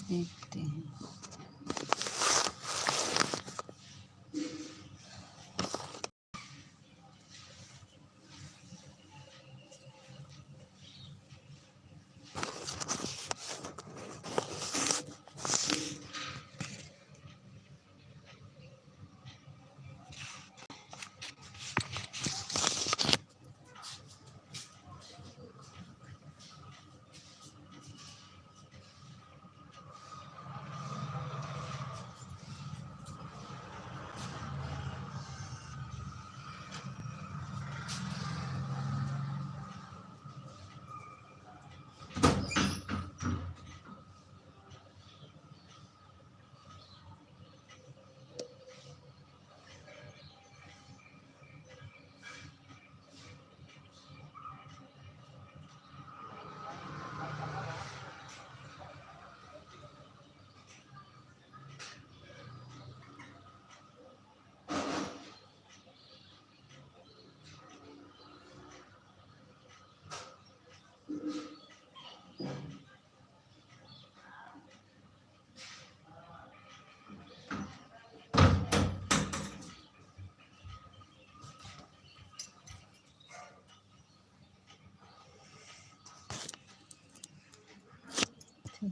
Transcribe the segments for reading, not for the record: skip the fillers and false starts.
देखते हैं।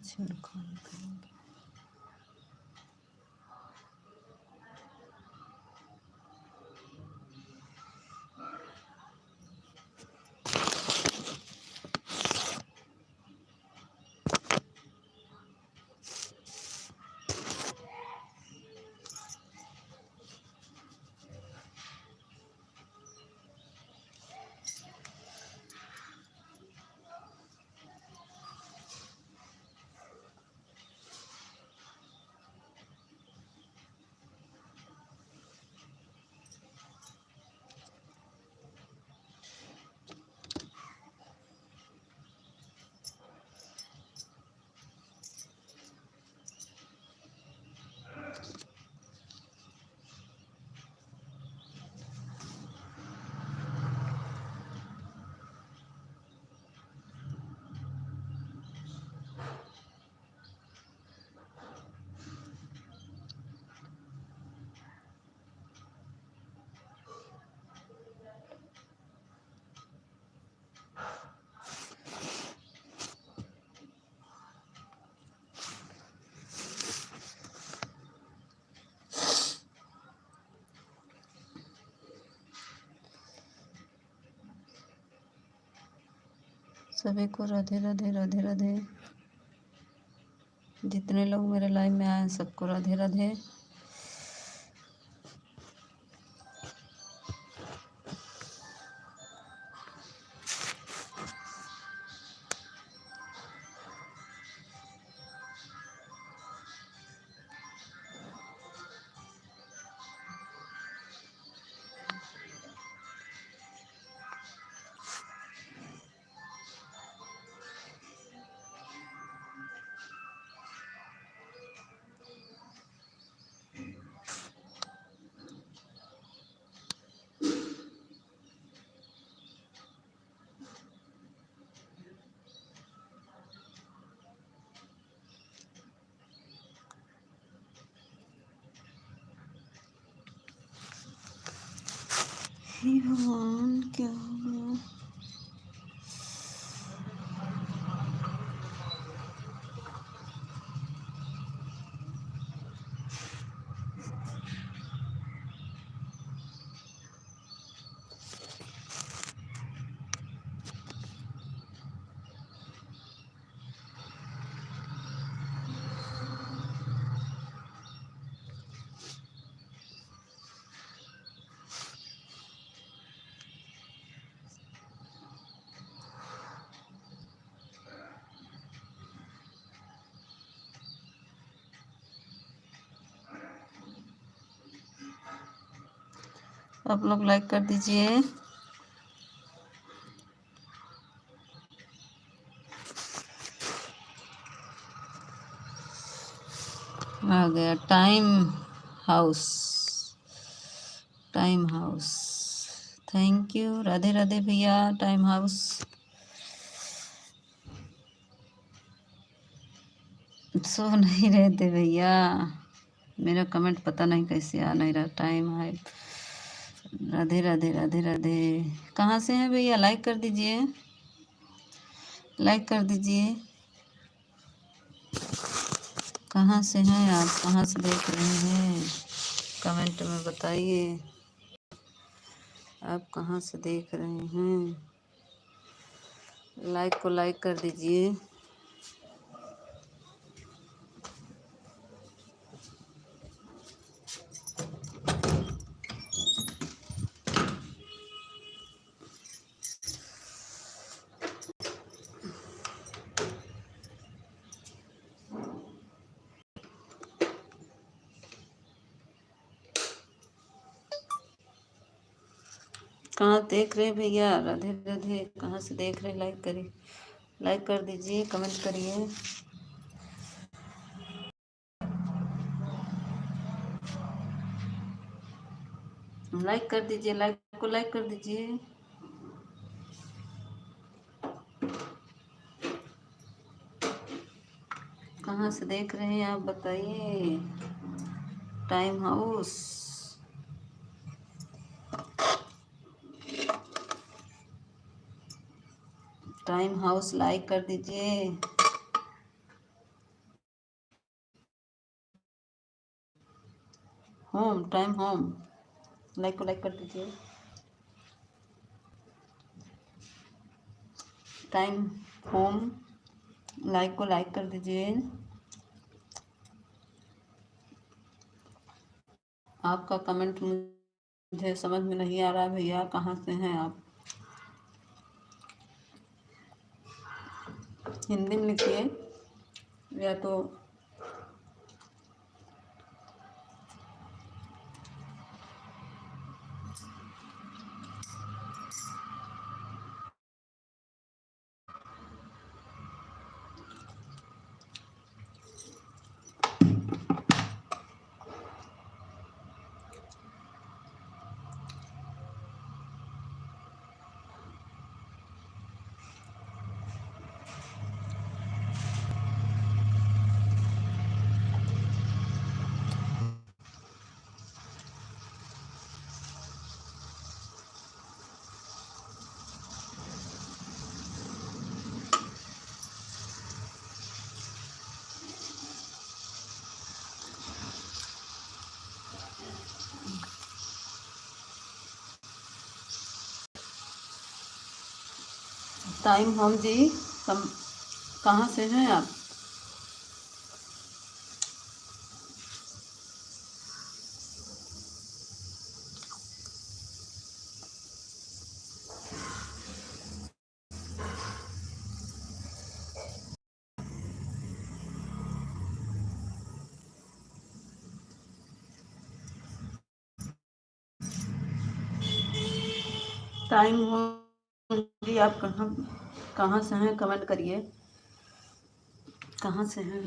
छेड़खानी करेंगे। सभी को राधे राधे राधे राधे। जितने लोग मेरे लाइव में आए हैं सबको राधे राधे। हे भगवान क्या हो गया। आप लोग लाइक कर दीजिए। आ गया time house. Time house thank you. Radhe Radhe भैया टाइम हाउस। सो नहीं रहे थे भैया, मेरा कमेंट पता नहीं कैसे आ नहीं रहा, टाइम है। राधे राधे राधे राधे। कहाँ से हैं भैया? लाइक कर दीजिए, लाइक कर दीजिए। कहाँ से हैं आप? कहाँ से देख रहे हैं? कमेंट में बताइए आप कहाँ से देख रहे हैं। लाइक को लाइक कर दीजिए। कहाँ देख रहे हैं भैया? राधे राधे। कहाँ से देख रहे हैं? लाइक करिए, लाइक कर दीजिए, कमेंट करिए। लाइक कर दीजिए, लाइक को लाइक कर दीजिए। कहाँ से देख रहे हैं आप बताइए। Time house, time house like कर दीजिए। होम, टाइम होम, लाइक को लाइक कर दीजिए। टाइम होम, लाइक को लाइक कर दीजिए। आपका कमेंट मुझे समझ में नहीं आ रहा भैया, कहाँ से हैं आप? हिंदी में लिखिए या तो टाइम होम जी। कहाँ से हैं आप? टाइम होम जी, आप कहाँ कहाँ से हैं? कमेंट करिए, कहाँ से हैं?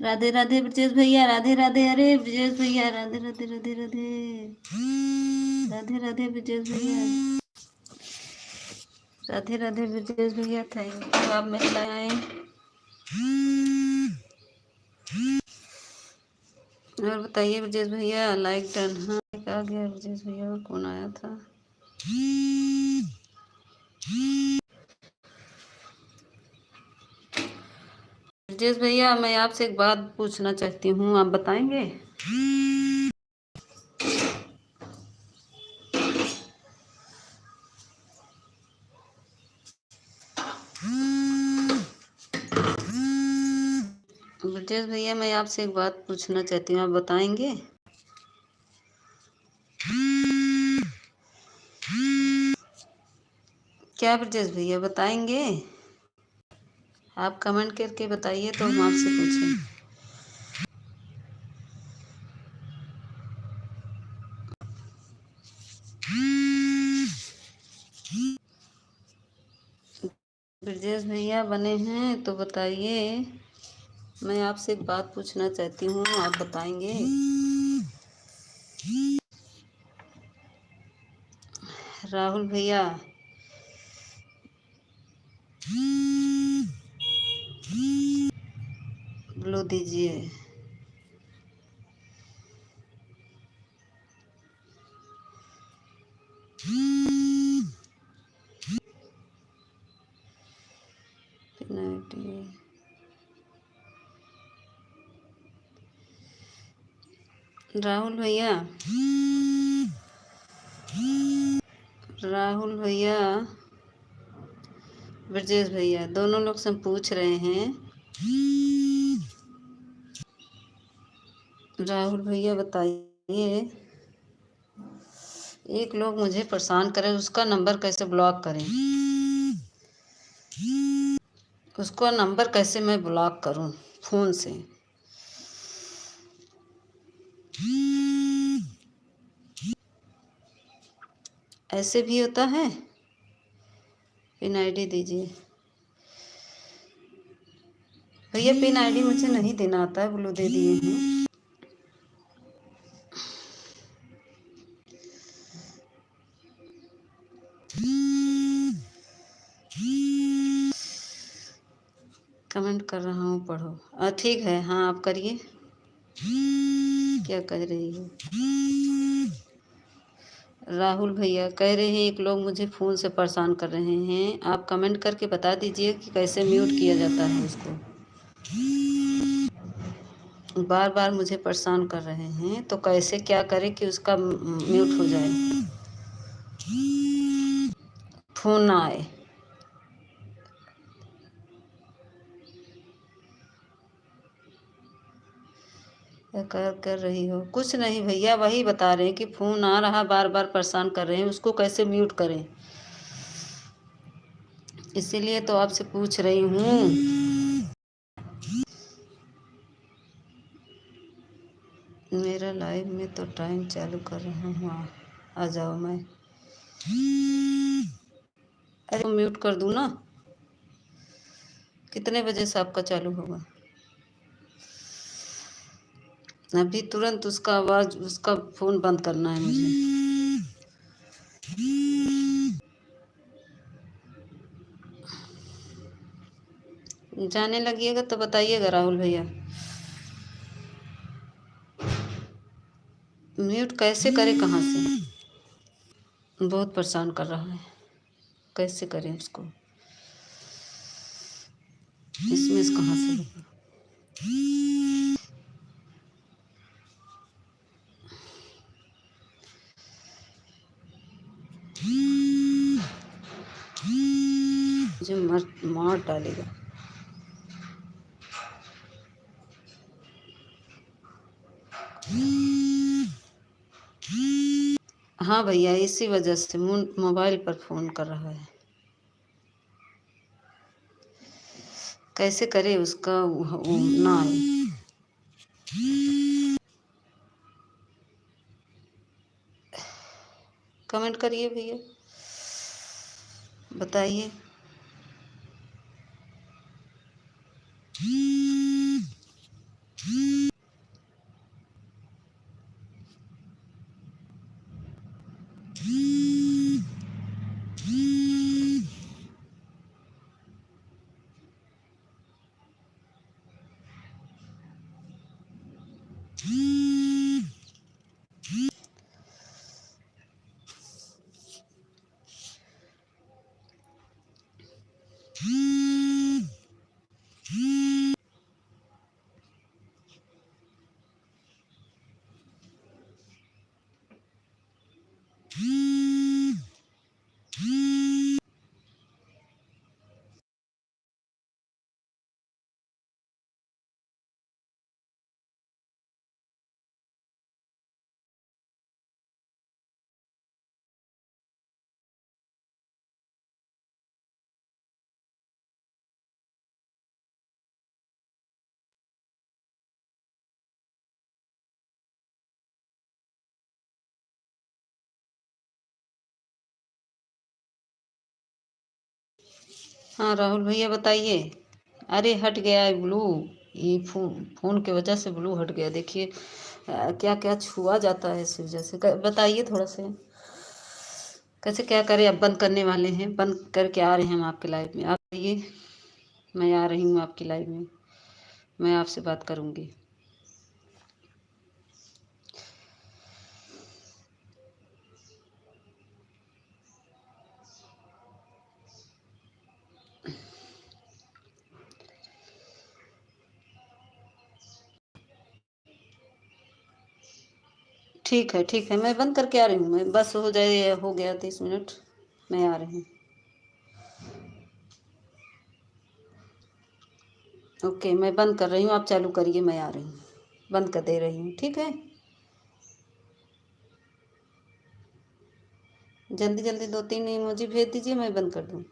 राधे राधे ब्रजेश भैया, राधे राधे। अरे ब्रजेश भैया, राधे राधे राधे राधे राधे राधे ब्रजेश भैया, राधे राधे ब्रजेश भैया। थैंक यू, आप मिल आए। और बताइए ब्रजेश भैया, लाइक डन। हाँ आ गया ब्रजेश भैया, और कौन आया था? ब्रजेश भैया, मैं आपसे एक बात पूछना चाहती हूँ, आप बताएंगे? ब्रजेश भैया, मैं आपसे एक बात पूछना चाहती हूँ, आप बताएंगे? क्या ब्रजेश भैया बताएंगे? आप कमेंट करके बताइए तो हम आपसे पूछें। ब्रजेश भैया बने हैं तो बताइए, मैं आपसे एक बात पूछना चाहती हूँ, आप बताएंगे? राहुल भैया, लो दीजिए। राहुल भैया, राहुल भैया, ब्रजेश भैया, दोनों लोग से पूछ रहे हैं। राहुल भैया बताइए, एक लोग मुझे परेशान करे, उसका नंबर कैसे ब्लॉक करें? उसका नंबर कैसे मैं ब्लॉक करूं फ़ोन से? ऐसे भी होता है? पिन आईडी दीजिए भैया। पिन आईडी मुझे नहीं देना आता है, ब्लू दे दिए हैं। कमेंट कर रहा हूँ, पढ़ो। ठीक है, हाँ आप करिए। क्या कह रही हो? राहुल भैया कह रहे हैं, एक लोग मुझे फ़ोन से परेशान कर रहे हैं, आप कमेंट करके बता दीजिए कि कैसे म्यूट किया जाता है उसको। बार बार मुझे परेशान कर रहे हैं, तो कैसे क्या करें कि उसका म्यूट हो जाए, फ़ोन ना आए। क्या कर रही हो? कुछ नहीं भैया, वही बता रहे हैं कि फ़ोन आ रहा, बार बार परेशान कर रहे हैं, उसको कैसे म्यूट करें, इसीलिए तो आपसे पूछ रही हूँ। मेरा लाइव में तो टाइम चालू कर रहा हूँ, आ जाओ। मैं अरे म्यूट कर दूँ ना? कितने बजे से आपका चालू होगा? अभी तुरंत उसका आवाज़, उसका फ़ोन बंद करना है मुझे। जाने लगिएगा तो बताइएगा राहुल भैया। म्यूट कैसे करें, कहाँ से? बहुत परेशान कर रहा है, कैसे करें उसको? इसमें कहाँ से होगा? मुझे मार डालेगा। हाँ भैया, इसी वजह से मोबाइल पर फ़ोन कर रहा है। कैसे करे उसका वो ना आए? कमेंट करिए भैया, बताइए। हाँ राहुल भैया बताइए। अरे हट गया है ब्लू। ये फोन फोन की वजह से ब्लू हट गया, देखिए। क्या क्या छुआ जाता है इस वजह से। बताइए थोड़ा से कैसे क्या करें। अब बंद करने वाले हैं, बंद करके आ रहे हैं हम आपके लाइव में। आप आइए, मैं आ रही हूँ आपकी लाइव में, मैं आपसे बात करूँगी। ठीक है, मैं बंद करके आ रही हूँ। मैं बस हो जाए, हो गया 30 मिनट, मैं आ रही हूँ। ओके, मैं बंद कर रही हूँ, आप चालू करिए, मैं आ रही हूँ, बंद कर दे रही हूँ। ठीक है, जल्दी जल्दी 2-3 इमोजी भेज दीजिए, मैं बंद कर दूँ।